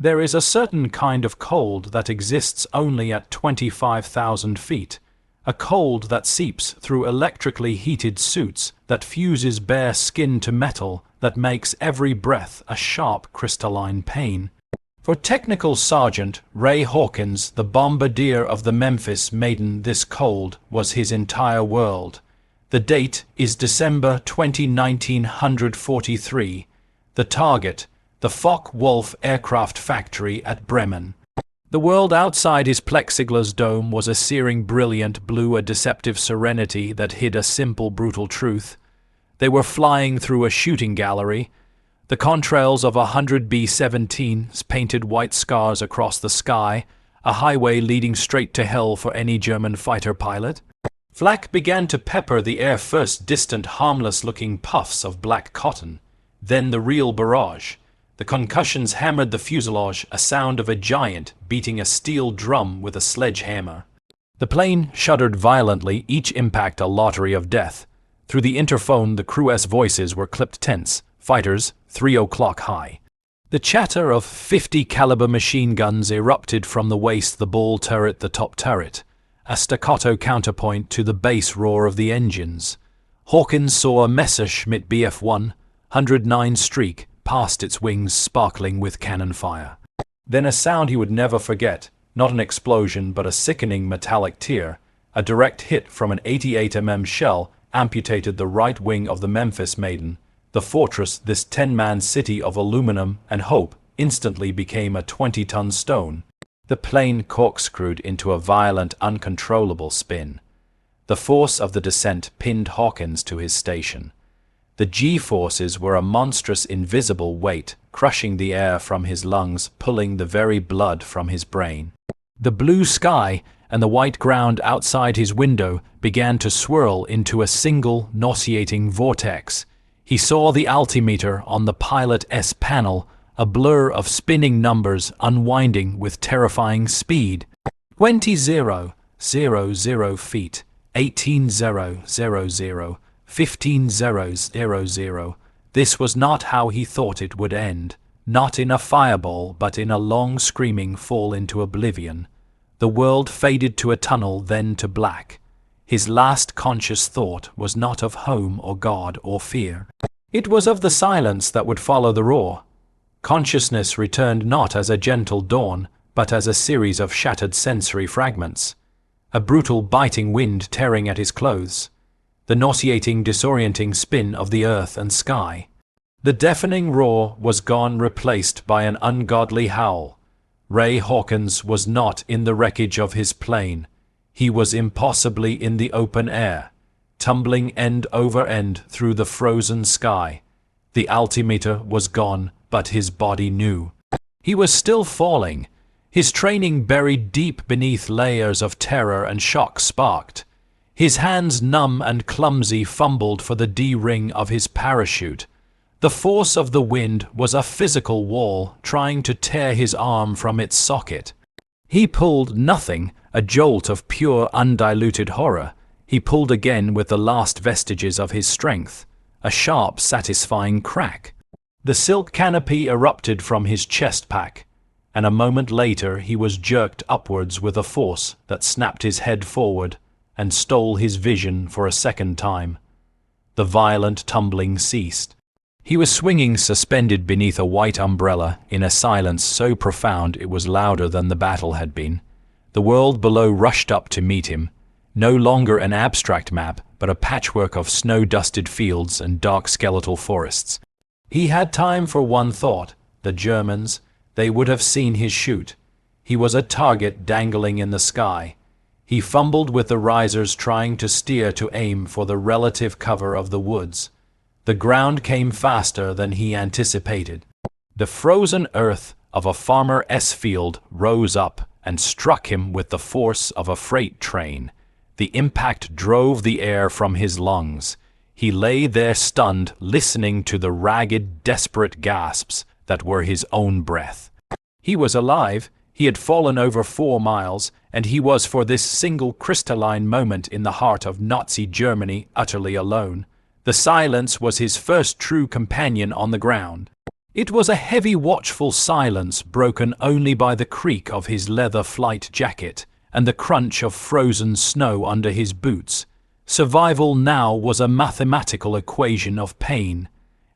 There is a certain kind of cold that exists only at 25,000 feet, a cold that seeps through electrically heated suits, that fuses bare skin to metal, that makes every breath a sharp crystalline pain. For Technical Sergeant Ray Hawkins, the bombardier of the Memphis Maiden, this cold was his entire world. The date is December 20, 1943. The target, the Focke-Wulf aircraft factory at Bremen. The world outside his plexiglass dome was a searing brilliant blue, a deceptive serenity that hid a simple brutal truth. They were flying through a shooting gallery. The contrails of 100 B-17s painted white scars across the sky, a highway leading straight to hell for any German fighter pilot. Flak began to pepper the air, first distant harmless-looking puffs of black cotton, then the real barrage. The concussions hammered the fuselage, a sound of a giant beating a steel drum with a sledgehammer. The plane shuddered violently, each impact a lottery of death. Through the interphone the crew's voices were clipped tense. Fighters, 3 o'clock high. The chatter of 50 caliber machine guns erupted from the waist, the ball turret, the top turret, a staccato counterpoint to the bass roar of the engines. Hawkins saw a Messerschmitt Bf-1, 109 streak, past its wings sparkling with cannon fire. Then a sound he would never forget, not an explosion but a sickening metallic tear. A direct hit from an 88 mm shell amputated the right wing of the Memphis Maiden. The fortress, this 10-man city of aluminum and hope, instantly became a 20-ton stone. The plane corkscrewed into a violent, uncontrollable spin. The force of the descent pinned Hawkins to his station. The G-forces were a monstrous invisible weight, crushing the air from his lungs, pulling the very blood from his brain. The blue sky and the white ground outside his window began to swirl into a single, nauseating vortex. He saw the altimeter on the pilot's panel, a blur of spinning numbers unwinding with terrifying speed. 20,000 feet, 18,000, 15,000. This was not how he thought it would end. Not in a fireball, but in a long screaming fall into oblivion. The world faded to a tunnel, then to black. His last conscious thought was not of home or God or fear. It was of the silence that would follow the roar. Consciousness returned not as a gentle dawn, but as a series of shattered sensory fragments. A brutal, biting wind tearing at his clothes. The nauseating, disorienting spin of the earth and sky. The deafening roar was gone, replaced by an ungodly howl. Ray Hawkins was not in the wreckage of his plane. He was impossibly in the open air, tumbling end over end through the frozen sky. The altimeter was gone, but his body knew. He was still falling. His training buried deep beneath layers of terror and shock sparked. His hands, numb and clumsy, fumbled for the D-ring of his parachute. The force of the wind was a physical wall trying to tear his arm from its socket. He pulled nothing, a jolt of pure undiluted horror. He pulled again with the last vestiges of his strength, a sharp, satisfying crack. The silk canopy erupted from his chest pack, and a moment later he was jerked upwards with a force that snapped his head forward and stole his vision for a second time. The violent tumbling ceased. He was swinging suspended beneath a white umbrella in a silence so profound it was louder than the battle had been. The world below rushed up to meet him, no longer an abstract map, but a patchwork of snow-dusted fields and dark skeletal forests. He had time for one thought: the Germans. They would have seen his chute. He was a target dangling in the sky. He fumbled with the risers, trying to steer to aim for the relative cover of the woods. The ground came faster than he anticipated. The frozen earth of a farmer's field rose up and struck him with the force of a freight train. The impact drove the air from his lungs. He lay there stunned, listening to the ragged, desperate gasps that were his own breath. He was alive. He had fallen over 4 miles, and he was for this single crystalline moment in the heart of Nazi Germany utterly alone. The silence was his first true companion on the ground. It was a heavy, watchful silence broken only by the creak of his leather flight jacket and the crunch of frozen snow under his boots. Survival now was a mathematical equation of pain.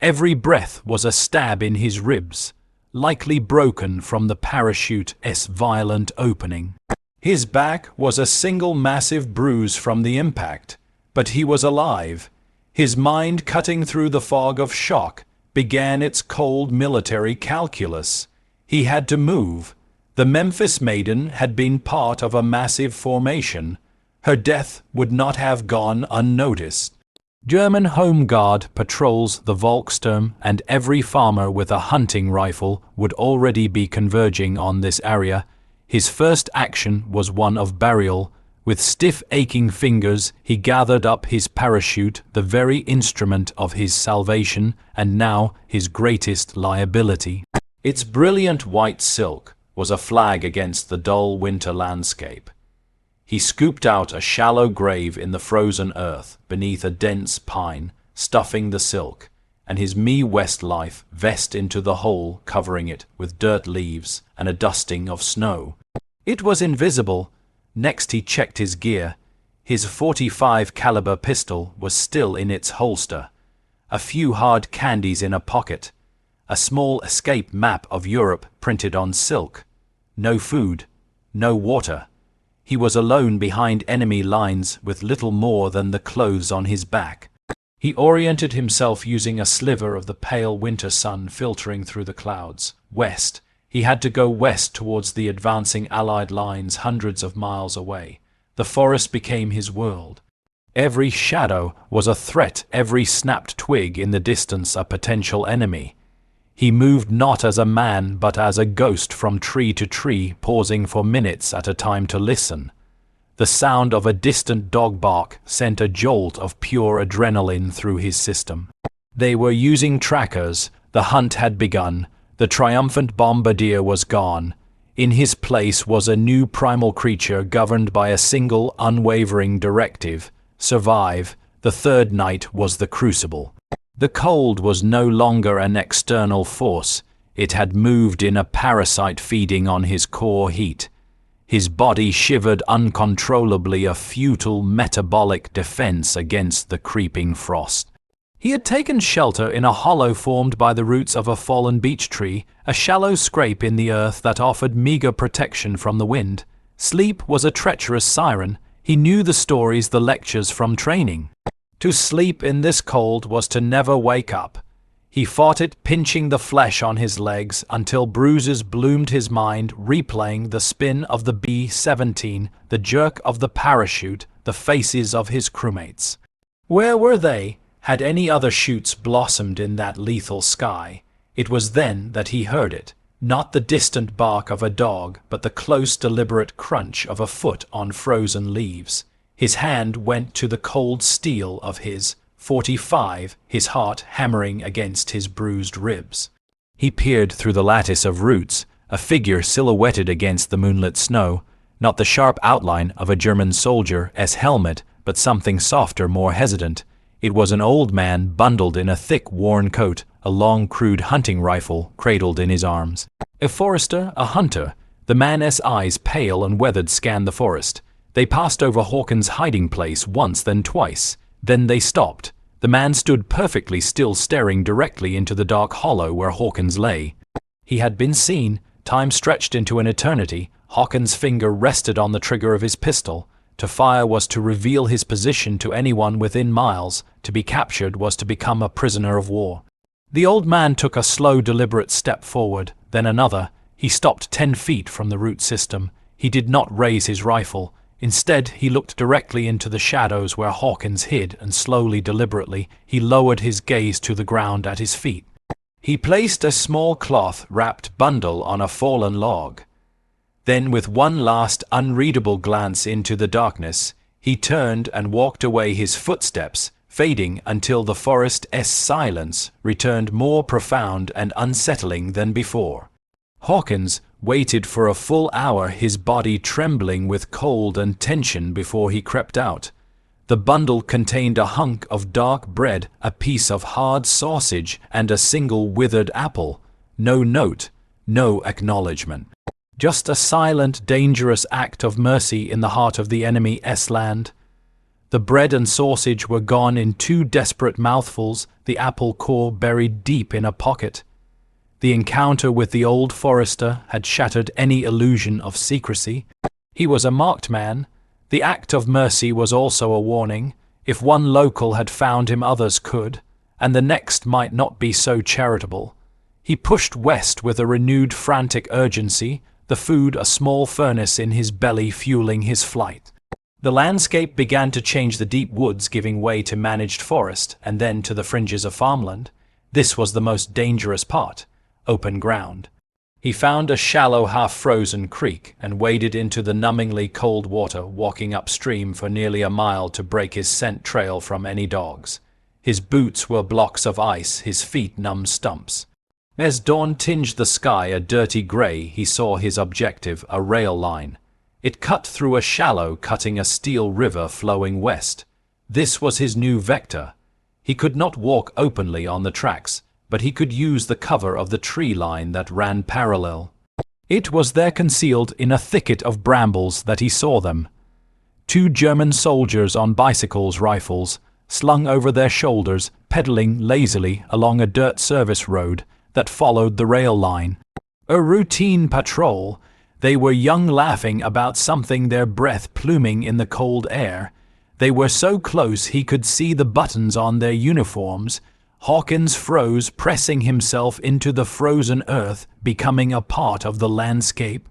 Every breath was a stab in his ribs, likely broken from the parachute's violent opening. His back was a single massive bruise from the impact, but he was alive. His mind, cutting through the fog of shock, began its cold military calculus. He had to move. The Memphis Maiden had been part of a massive formation. Her death would not have gone unnoticed. German Home Guard patrols the Volkssturm, and every farmer with a hunting rifle would already be converging on this area. His first action was one of burial. With stiff, aching fingers, he gathered up his parachute, the very instrument of his salvation, and now his greatest liability. Its brilliant white silk was a flag against the dull winter landscape. He scooped out a shallow grave in the frozen earth beneath a dense pine, stuffing the silk, and his Westlife vest into the hole, covering it with dirt, leaves, and a dusting of snow. It was invisible. Next he checked his gear. His .45 caliber pistol was still in its holster. A few hard candies in a pocket. A small escape map of Europe printed on silk. No food. No water. He was alone behind enemy lines with little more than the clothes on his back. He oriented himself using a sliver of the pale winter sun filtering through the clouds. West. He had to go west towards the advancing Allied lines hundreds of miles away. The forest became his world. Every shadow was a threat, every snapped twig in the distance a potential enemy. He moved not as a man but as a ghost from tree to tree, pausing for minutes at a time to listen. The sound of a distant dog bark sent a jolt of pure adrenaline through his system. They were using trackers. The hunt had begun. The triumphant bombardier was gone. In his place was a new primal creature governed by a single unwavering directive: survive. The third night was the crucible. The cold was no longer an external force. It had moved in, a parasite feeding on his core heat. His body shivered uncontrollably, a futile metabolic defense against the creeping frost. He had taken shelter in a hollow formed by the roots of a fallen beech tree, a shallow scrape in the earth that offered meager protection from the wind. Sleep was a treacherous siren. He knew the stories, the lectures from training. To sleep in this cold was to never wake up. He fought it, pinching the flesh on his legs until bruises bloomed his mind, replaying the spin of the B-17, the jerk of the parachute, the faces of his crewmates. Where were they? Had any other shoots blossomed in that lethal sky? It was then that he heard it, not the distant bark of a dog, but the close, deliberate crunch of a foot on frozen leaves. His hand went to the cold steel of his .45, his heart hammering against his bruised ribs. He peered through the lattice of roots, a figure silhouetted against the moonlit snow, not the sharp outline of a German soldier's helmet, but something softer, more hesitant. It was an old man bundled in a thick, worn coat, a long, crude hunting rifle cradled in his arms. A forester, a hunter. The man's eyes, pale and weathered, scanned the forest. They passed over Hawkins' hiding place once, then twice. Then they stopped. The man stood perfectly still, staring directly into the dark hollow where Hawkins lay. He had been seen. Time stretched into an eternity. Hawkins' finger rested on the trigger of his pistol. To fire was to reveal his position to anyone within miles. To be captured was to become a prisoner of war. The old man took a slow, deliberate step forward, then another. He stopped 10 feet from the root system. He did not raise his rifle. Instead, he looked directly into the shadows where Hawkins hid, and slowly, deliberately, he lowered his gaze to the ground at his feet. He placed a small cloth-wrapped bundle on a fallen log. Then, with one last unreadable glance into the darkness, he turned and walked away, his footsteps fading until the forest's silence returned, more profound and unsettling than before. Hawkins waited for a full hour, his body trembling with cold and tension, before he crept out. The bundle contained a hunk of dark bread, a piece of hard sausage, and a single withered apple. no note, no acknowledgement. Just a silent, dangerous act of mercy in the heart of the enemy's land. The bread and sausage were gone in 2 desperate mouthfuls, the apple core buried deep in a pocket. The encounter with the old forester had shattered any illusion of secrecy. He was a marked man. The act of mercy was also a warning. If one local had found him, others could, and the next might not be so charitable. He pushed west with a renewed frantic urgency, the food a small furnace in his belly fueling his flight. The landscape began to change, the deep woods giving way to managed forest and then to the fringes of farmland. This was the most dangerous part, open ground. He found a shallow, half-frozen creek and waded into the numbingly cold water, walking upstream for nearly a mile to break his scent trail from any dogs. His boots were blocks of ice, his feet numb stumps. As dawn tinged the sky a dirty gray, he saw his objective, a rail line. It cut through a shallow, cutting a steel river flowing west. This was his new vector. He could not walk openly on the tracks, but he could use the cover of the tree line that ran parallel. It was there, concealed in a thicket of brambles, that he saw them. 2 German soldiers on bicycles, rifles slung over their shoulders, pedaling lazily along a dirt service road that followed the rail line. A routine patrol. They were young, laughing about something, their breath pluming in the cold air. They were so close he could see the buttons on their uniforms. Hawkins froze, pressing himself into the frozen earth, becoming a part of the landscape.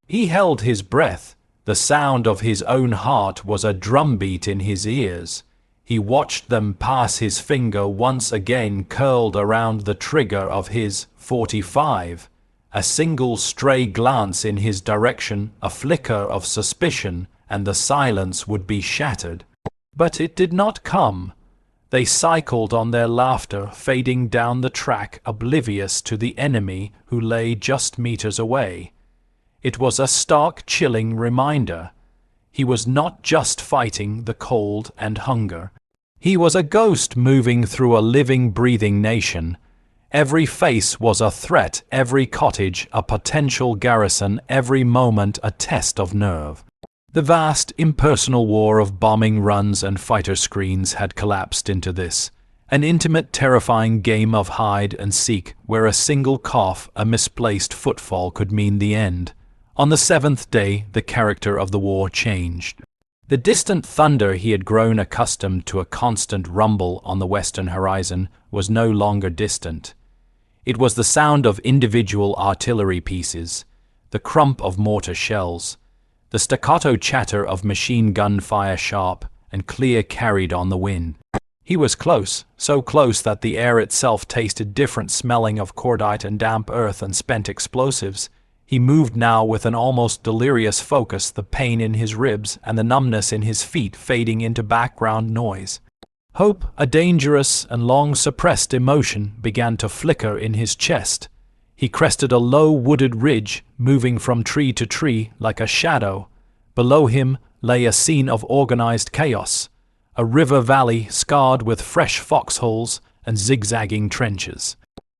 He held his breath. The sound of his own heart was a drumbeat in his ears. He watched them pass, his finger once again curled around the trigger of his .45. A single stray glance in his direction, a flicker of suspicion, and the silence would be shattered. But it did not come. They cycled on, their laughter fading down the track, oblivious to the enemy who lay just meters away. It was a stark, chilling reminder. He was not just fighting the cold and hunger. He was a ghost moving through a living, breathing nation. Every face was a threat, every cottage a potential garrison, every moment a test of nerve. The vast, impersonal war of bombing runs and fighter screens had collapsed into this, an intimate, terrifying game of hide and seek, where a single cough, a misplaced footfall could mean the end. On the 7th day, the character of the war changed. The distant thunder he had grown accustomed to, a constant rumble on the western horizon, was no longer distant. It was the sound of individual artillery pieces, the crump of mortar shells, the staccato chatter of machine gun fire, sharp and clear, carried on the wind. He was close, so close that the air itself tasted different, smelling of cordite and damp earth and spent explosives. He moved now with an almost delirious focus, the pain in his ribs and the numbness in his feet fading into background noise. Hope, a dangerous and long-suppressed emotion, began to flicker in his chest. He crested a low wooded ridge, moving from tree to tree like a shadow. Below him lay a scene of organized chaos, a river valley scarred with fresh foxholes and zigzagging trenches.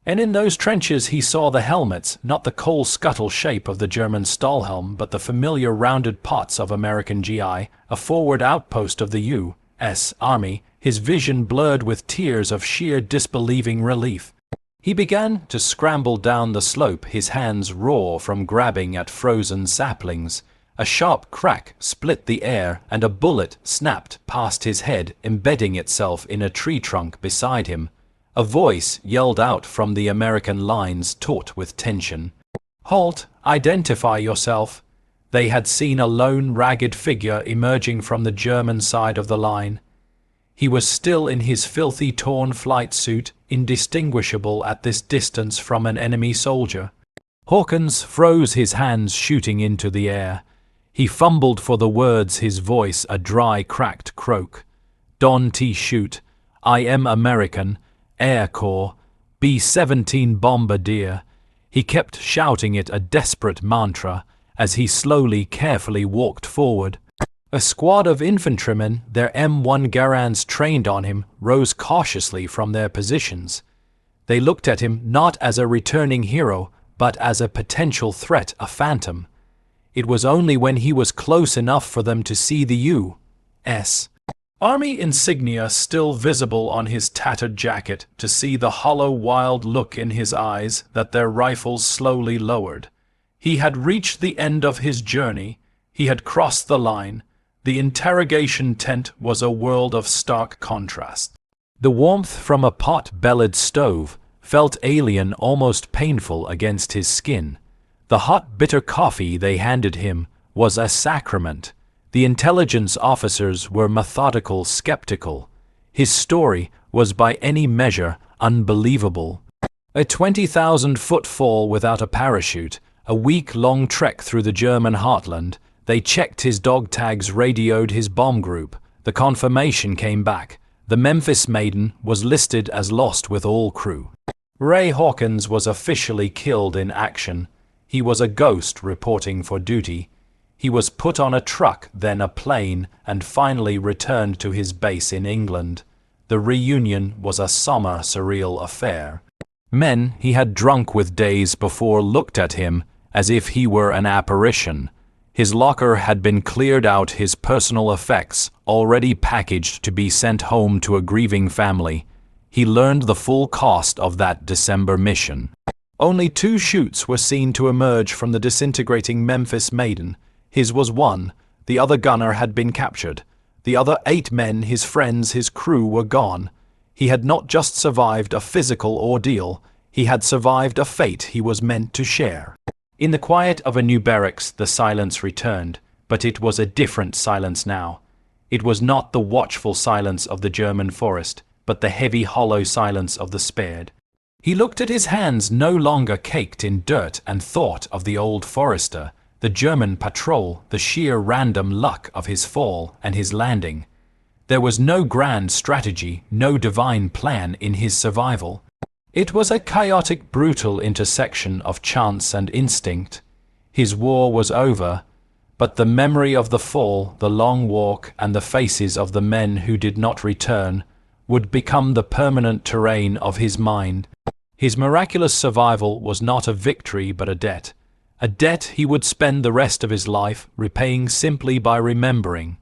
And in those trenches he saw the helmets, not the coal scuttle shape of the German Stahlhelm, but the familiar rounded pots of American GI, a forward outpost of the U.S. Army, his vision blurred with tears of sheer disbelieving relief. He began to scramble down the slope, his hands raw from grabbing at frozen saplings. A sharp crack split the air, and a bullet snapped past his head, embedding itself in a tree trunk beside him. A voice yelled out from the American lines, taut with tension. "Halt! Identify yourself!" They had seen a lone, ragged figure emerging from the German side of the line. He was still in his filthy, torn flight suit, indistinguishable at this distance from an enemy soldier. Hawkins froze, his hands shooting into the air. He fumbled for the words, his voice a dry, cracked croak. "Don T. Shoot. I am American. Air Corps. B-17 Bombardier." He kept shouting it, a desperate mantra, as he slowly, carefully walked forward. A squad of infantrymen, their M1 Garands trained on him, rose cautiously from their positions. They looked at him not as a returning hero, but as a potential threat, a phantom. It was only when he was close enough for them to see the U.S. Army insignia still visible on his tattered jacket, to see the hollow, wild look in his eyes, that their rifles slowly lowered. He had reached the end of his journey. He had crossed the line. The interrogation tent was a world of stark contrast. The warmth from a pot-bellied stove felt alien, almost painful against his skin. The hot, bitter coffee they handed him was a sacrament. The intelligence officers were methodical, skeptical. His story was by any measure unbelievable. A 20,000-foot fall without a parachute, a week-long trek through the German heartland. They checked his dog tags, radioed his bomb group. The confirmation came back. The Memphis Maiden was listed as lost with all crew. Ray Hawkins was officially killed in action. He was a ghost reporting for duty. He was put on a truck, then a plane, and finally returned to his base in England. The reunion was a somber, surreal affair. Men he had drunk with days before looked at him as if he were an apparition. His locker had been cleared out, his personal effects already packaged to be sent home to a grieving family. He learned the full cost of that December mission. Only 2 chutes were seen to emerge from the disintegrating Memphis Maiden. His was one. The other gunner had been captured. The other 8 men, his friends, his crew, were gone. He had not just survived a physical ordeal, he had survived a fate he was meant to share. In the quiet of a new barracks, the silence returned, but it was a different silence now. It was not the watchful silence of the German forest, but the heavy, hollow silence of the spared. He looked at his hands, no longer caked in dirt, and thought of the old forester, the German patrol, the sheer random luck of his fall and his landing. There was no grand strategy, no divine plan in his survival. It was a chaotic, brutal intersection of chance and instinct. His war was over, but the memory of the fall, the long walk, and the faces of the men who did not return would become the permanent terrain of his mind. His miraculous survival was not a victory but a debt he would spend the rest of his life repaying simply by remembering.